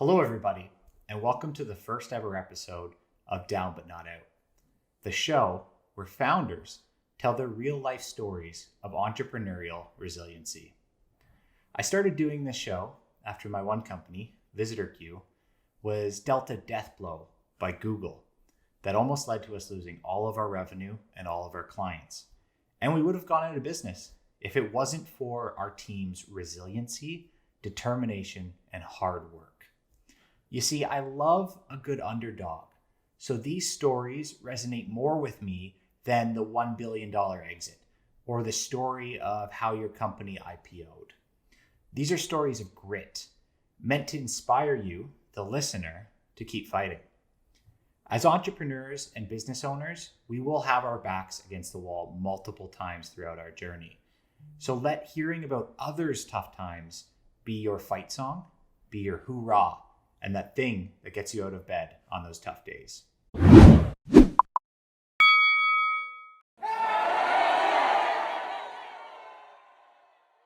Hello, everybody, and welcome to the first ever episode of Down But Not Out, the show where founders tell their real life stories of entrepreneurial resiliency. I started doing this show after my one company, VisitorQ, was dealt a death blow by Google that almost led to us losing all of our revenue and all of our clients. And we would have gone out of business if it wasn't for our team's resiliency, determination, and hard work. You see, I love a good underdog, so these stories resonate more with me than the $1 billion exit or the story of how your company IPO'd. These are stories of grit, meant to inspire you, the listener, to keep fighting. As entrepreneurs and business owners, we will have our backs against the wall multiple times throughout our journey. So let hearing about others' tough times be your fight song, be your hoorah, and that thing that gets you out of bed on those tough days.